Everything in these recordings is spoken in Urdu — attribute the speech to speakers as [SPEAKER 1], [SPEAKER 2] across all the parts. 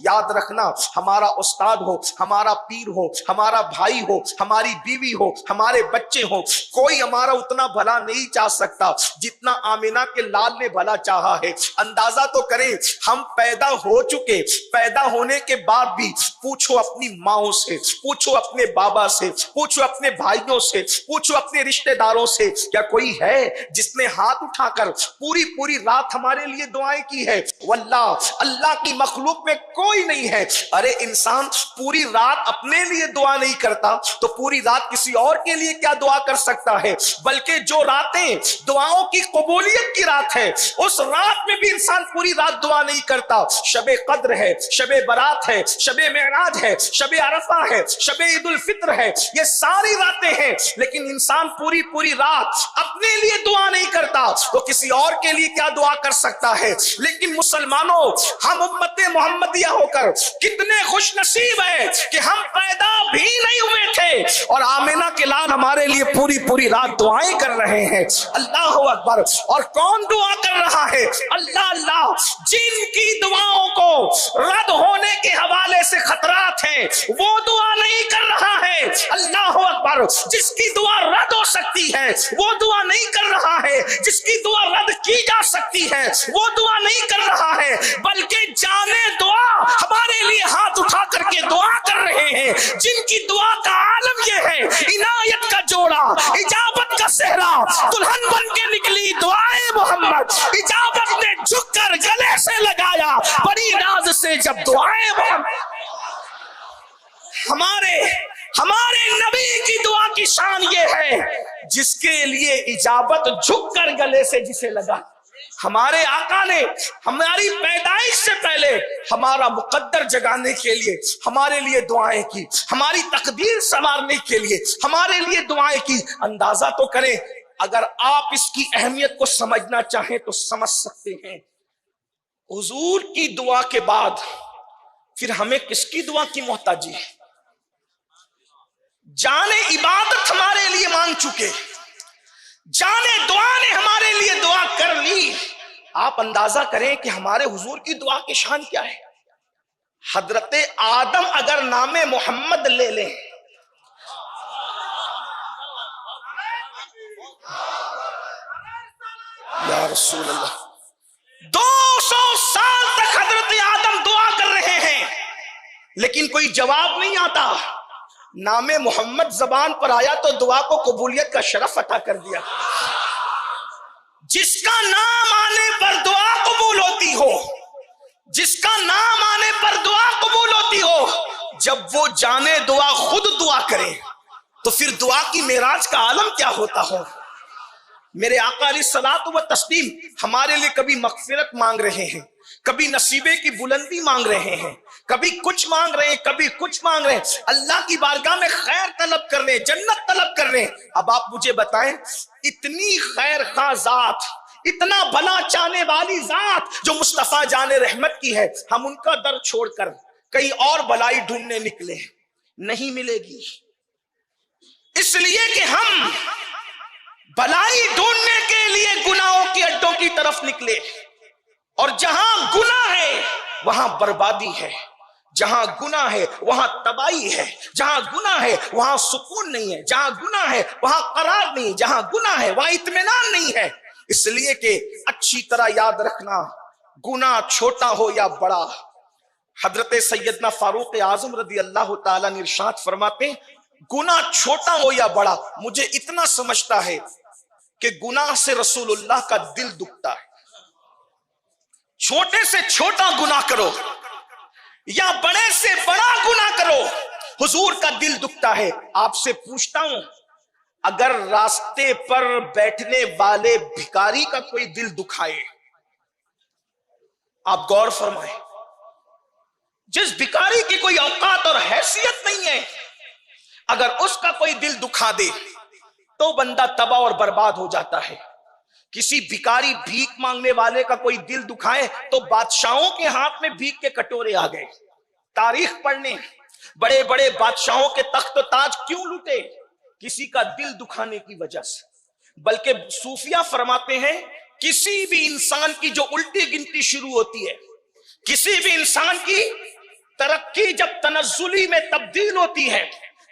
[SPEAKER 1] یاد رکھنا ہمارا استاد ہو، ہمارا پیر ہو، ہمارا بھائی ہو، ہماری بیوی ہو، ہمارے بچے ہو، کوئی ہمارا اتنا بھلا نہیں چاہ سکتا جتنا آمینہ کے لال نے بھلا چاہا ہے۔ اندازہ تو کریں، ہم پیدا ہو چکے، پیدا ہونے کے بعد بھی پوچھو اپنی ماؤں سے، پوچھو اپنے بابا سے، پوچھو اپنے بھائیوں سے، پوچھو اپنے رشتہ داروں سے، کیا کوئی ہے جس نے ہاتھ اٹھا کر پوری رات ہمارے لیے دعائیں کی ہے؟ واللہ اللہ کی مخلوق میں کوئی نہیں ہے۔ ارے انسان پوری رات اپنے لیے دعا نہیں کرتا تو پوری رات کسی اور کے لیے کیا دعا کر سکتا ہے؟ بلکہ جو راتیں دعاؤں کی قبولیت کی رات ہے، اس رات میں بھی انسان پوری رات دعا نہیں کرتا۔ شب قدر ہے، شب برات ہے، شب معراج ہے، شب عرفہ ہے، شب عید الفطر ہے، یہ ساری راتیں ہیں، لیکن انسان پوری رات اپنے لیے دعا نہیں کرتا تو کسی اور کے لیے کیا دعا کر سکتا ہے؟ لیکن مسلمانوں، ہم امت محمدیہ ہو کر کتنے خوش نصیب ہیں کہ ہم پیدا بھی نہیں ہوئے تھے اور آمینہ کے لال ہمارے لیے پوری رات دعائیں کر رہے ہیں۔ اللہ اکبر! اور کون دعا کر رہا ہے؟ اللہ جن کی دعاؤں کو رد ہونے کے حوالے سے خطرات ہیں وہ دعا نہیں کر رہا ہے۔ اللہ اکبر! جس کی دعا رد ہو سکتی ہے وہ دعا نہیں کر رہا ہے، جس کی دعا رد کی جا سکتی ہے وہ دعا نہیں کر رہا ہے، بلکہ جانے دعا ہمارے لیے ہاتھ اٹھا کر کے دعا کر رہے ہیں، جن کی دعا کا عالم یہ ہے، عنایت کا جوڑا، اجابت کا صحرا، دلہن بن کے نکلی دعائے محمد، اجابت نے جھک کر گلے سے لگایا بڑی ناز سے جب دعائے محمد۔ ہمارے نبی کی دعا کی شان یہ ہے جس کے لیے اجابت جھک کر گلے سے جسے لگا۔ ہمارے آقا نے ہماری پیدائش سے پہلے ہمارا مقدر جگانے کے لیے ہمارے لیے دعائیں کی، ہماری تقدیر سنوارنے کے لیے ہمارے لیے دعائیں کی۔ اندازہ تو کریں، اگر آپ اس کی اہمیت کو سمجھنا چاہیں تو سمجھ سکتے ہیں۔ حضور کی دعا کے بعد پھر ہمیں کس کی دعا کی محتاجی ہے؟ جانے عبادت ہمارے لیے مانگ چکے، جانے دعا نے ہمارے لیے دعا کر لی۔ آپ اندازہ کریں کہ ہمارے حضور کی دعا کی شان کیا ہے۔ حضرت آدم اگر نام محمد لے لیں، یا رسول اللہ، 200 سال تک حضرت آدم دعا کر رہے ہیں لیکن کوئی جواب نہیں آتا۔ نام محمد زبان پر آیا تو دعا کو قبولیت کا شرف عطا کر دیا۔ جس کا نام آنے پر دعا قبول ہوتی ہو، جس کا نام آنے پر دعا قبول ہوتی ہو، جب وہ جانے دعا خود دعا کرے تو پھر دعا کی معراج کا عالم کیا ہوتا ہو۔ میرے آقا علیہ الصلوۃ والتسلیم ہمارے لیے کبھی مغفرت مانگ رہے ہیں، کبھی نصیبے کی بلندی مانگ رہے ہیں، کبھی کچھ مانگ رہے ہیں، کبھی کچھ مانگ رہے ہیں، اللہ کی بارگاہ میں خیر طلب کر رہے ہیں، جنت طلب کر رہے ہیں۔ اب آپ مجھے بتائیں، اتنی خیر خواہ ذات، اتنا بھلا چاہنے والی ذات جو مصطفیٰ جان رحمت کی ہے، ہم ان کا در چھوڑ کر کہیں اور بھلائی ڈھونڈنے نکلے، نہیں ملے گی۔ اس لیے کہ ہم بھلائی ڈھونڈنے کے لیے گناہوں کے اڈوں کی طرف نکلے، اور جہاں گناہ ہے وہاں بربادی ہے، جہاں گناہ ہے وہاں تباہی ہے، جہاں گناہ ہے وہاں سکون نہیں ہے، جہاں گناہ ہے وہاں قرار نہیں ہے، جہاں گناہ ہے وہاں اطمینان نہیں ہے۔ اس لیے کہ اچھی طرح یاد رکھنا، گناہ چھوٹا ہو یا بڑا، حضرت سیدنا فاروق اعظم رضی اللہ تعالیٰ نے ارشاد فرماتے ہیں، گناہ چھوٹا ہو یا بڑا، مجھے اتنا سمجھتا ہے کہ گناہ سے رسول اللہ کا دل دکھتا ہے۔ چھوٹے سے چھوٹا گناہ کرو یا بڑے سے بڑا گناہ کرو، حضور کا دل دکھتا ہے۔ آپ سے پوچھتا ہوں، اگر راستے پر بیٹھنے والے بھکاری کا کوئی دل دکھائے، آپ غور فرمائیں، جس بھکاری کی کوئی اوقات اور حیثیت نہیں ہے، اگر اس کا کوئی دل دکھا دے تو بندہ تباہ اور برباد ہو جاتا ہے۔ کسی بھکاری بھیک مانگنے والے کا کوئی دل دکھائے تو بادشاہوں کے ہاتھ میں بھیک کے کٹورے آ گئے۔ تاریخ پڑھنے، بڑے بڑے بادشاہوں کے تخت و تاج کیوں لوٹے؟ کسی کا دل دکھانے کی وجہ سے۔ بلکہ صوفیہ فرماتے ہیں، کسی بھی انسان کی جو الٹی گنتی شروع ہوتی ہے، کسی بھی انسان کی ترقی جب تنزلی میں تبدیل ہوتی ہے،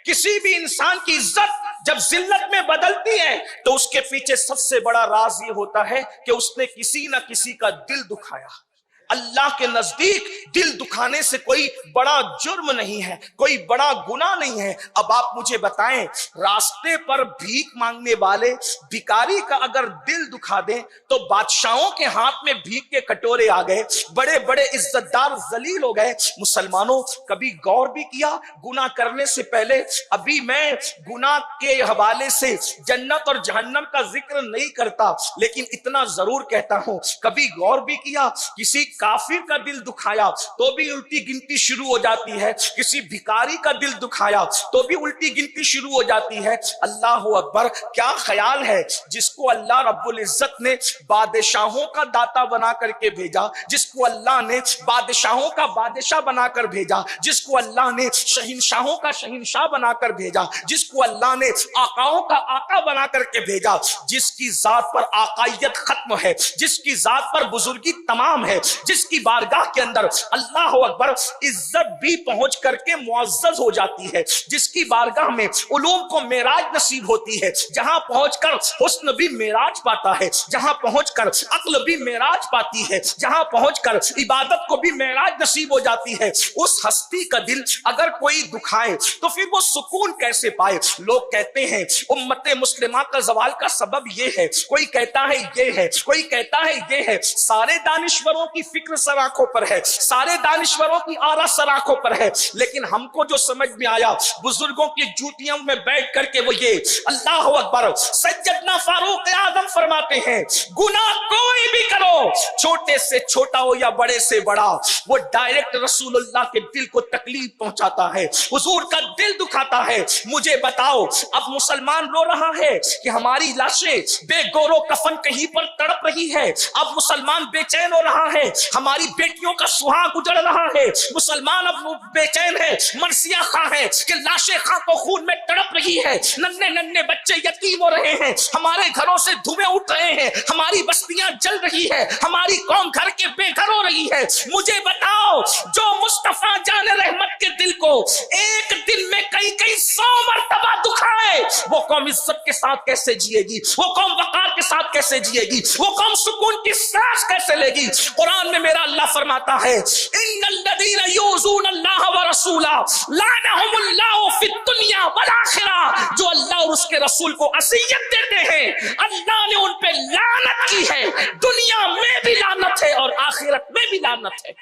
[SPEAKER 1] کسی بھی انسان کی عزت جب ذلت میں بدلتی ہے، تو اس کے پیچھے سب سے بڑا راز یہ ہوتا ہے کہ اس نے کسی نہ کسی کا دل دکھایا۔ اللہ کے نزدیک دل دکھانے سے کوئی بڑا جرم نہیں ہے، کوئی بڑا گناہ نہیں ہے۔ اب آپ مجھے بتائیں، راستے پر بھیک مانگنے والے بھکاری کا اگر دل دکھا دیں تو بادشاہوں کے ہاتھ میں بھیک کے کٹورے آ گئے، بڑے بڑے عزت دار ذلیل ہو گئے۔ مسلمانوں، کبھی غور بھی کیا گناہ کرنے سے پہلے؟ ابھی میں گناہ کے حوالے سے جنت اور جہنم کا ذکر نہیں کرتا، لیکن اتنا ضرور کہتا ہوں، کبھی غور بھی کیا کسی کافر کا دل دکھایا تو بھی الٹی گنتی شروع ہو جاتی ہے، کسی بھکاری کا دل دکھایا تو بھی الٹی گنتی شروع ہو جاتی ہے۔ اللہ اکبر! کیا خیال ہے جس کو اللہ رب العزت نے بادشاہوں کا داتا بنا کر کے بھیجا، جس کو اللہ نے بادشاہوں کا بادشاہ بنا کر بھیجا، جس کو اللہ نے شہنشاہوں کا شہنشاہ بنا کر بھیجا، جس کو اللہ نے آقاؤں کا آقا بنا کر کے بھیجا، جس کی ذات پر آقائیت ختم ہے، جس کی ذات پر بزرگی تمام ہے، جس کی بارگاہ کے اندر اللہ اکبر عزت بھی پہنچ کر کے معزز ہو جاتی ہے، جس کی بارگاہ میں علوم کو معراج نصیب ہوتی ہے، جہاں پہنچ کر حسن بھی معراج پاتا ہے، جہاں پہنچ کر عقل بھی معراج پاتی ہے، جہاں پہنچ کر عبادت کو بھی معراج نصیب ہو جاتی ہے، اس ہستی کا دل اگر کوئی دکھائے تو پھر وہ سکون کیسے پائے؟ لوگ کہتے ہیں امت مسلمہ کا زوال کا سبب یہ ہے، کوئی کہتا ہے یہ ہے، کوئی کہتا ہے یہ ہے۔ سارے دانشوروں کی فکر سر آنکھوں پر ہے، سارے دانشوروں کی آرا سر آنکھوں پر ہے، لیکن ہم کو جو سمجھ میں آیا بزرگوں کی جوتیوں میں بیٹھ کر کے وہ یہ اللہ اکبر، سیدنا فاروق اعظم فرماتے ہیں گناہ کوئی بھی کرو، چھوٹے سے چھوٹا ہو یا بڑے سے بڑا، وہ ڈائریکٹ رسول اللہ کے دل کو تکلیف پہنچاتا ہے، حضور کا دل دکھاتا ہے۔ مجھے بتاؤ، اب مسلمان رو رہا ہے کہ ہماری لاشیں بے گور و کفن کہیں پر تڑپ رہی ہے، اب مسلمان بے چین ہو رہا ہے، ہماری بیٹیوں کا سہاگ اجڑ رہا ہے، مسلمان اب بے چین ہے، مرثیہ خواہ ہے کہ لاشیں خاک و خون میں تڑپ رہی ہے، ننھے ننھے بچے یتیم ہو رہے ہیں، ہمارے گھروں سے دھویں اٹھ رہے ہیں، ہماری بستیاں جل رہی ہے، ہماری قوم گھر کے بے گھر ہو رہی ہے۔ مجھے بتاؤ، جو مصطفیٰ جان رحمت کے دل کو ایک دن میں کئی 100 مرتبہ دکھائے، وہ قوم عزت کے ساتھ کیسے جیے گی؟ وہ قوم وقار کے ساتھ کیسے جیے گی؟ وہ قوم سکون کی سانس کیسے لے گی؟ قرآن میں میرا اللہ فرماتا ہے ان الذین یؤذون اللہ ورسولہ لعنہم اللہ فی الدنیا والآخرہ، جو اللہ اور اس کے رسول کو اذیت دیتے ہیں اللہ نے ان پہ لعنت کی ہے، دنیا میں بھی لعنت ہے اور آخرت میں بھی لعنت ہے۔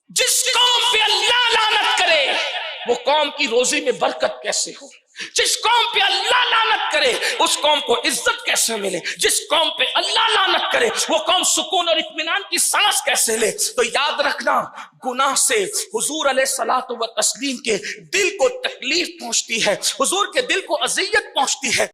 [SPEAKER 1] جس قوم پہ اللہ لعنت کرے وہ قوم کی روزی میں برکت کیسے ہو؟ جس قوم پہ اللہ لعنت کرے اس قوم کو عزت کیسے ملے؟ جس قوم پہ اللہ لعنت کرے وہ قوم سکون اور اطمینان کی سانس کیسے لے؟ تو یاد رکھنا، گناہ سے حضور علیہ الصلوۃ والتسلیم کے دل کو تکلیف پہنچتی ہے، حضور کے دل کو اذیت پہنچتی ہے۔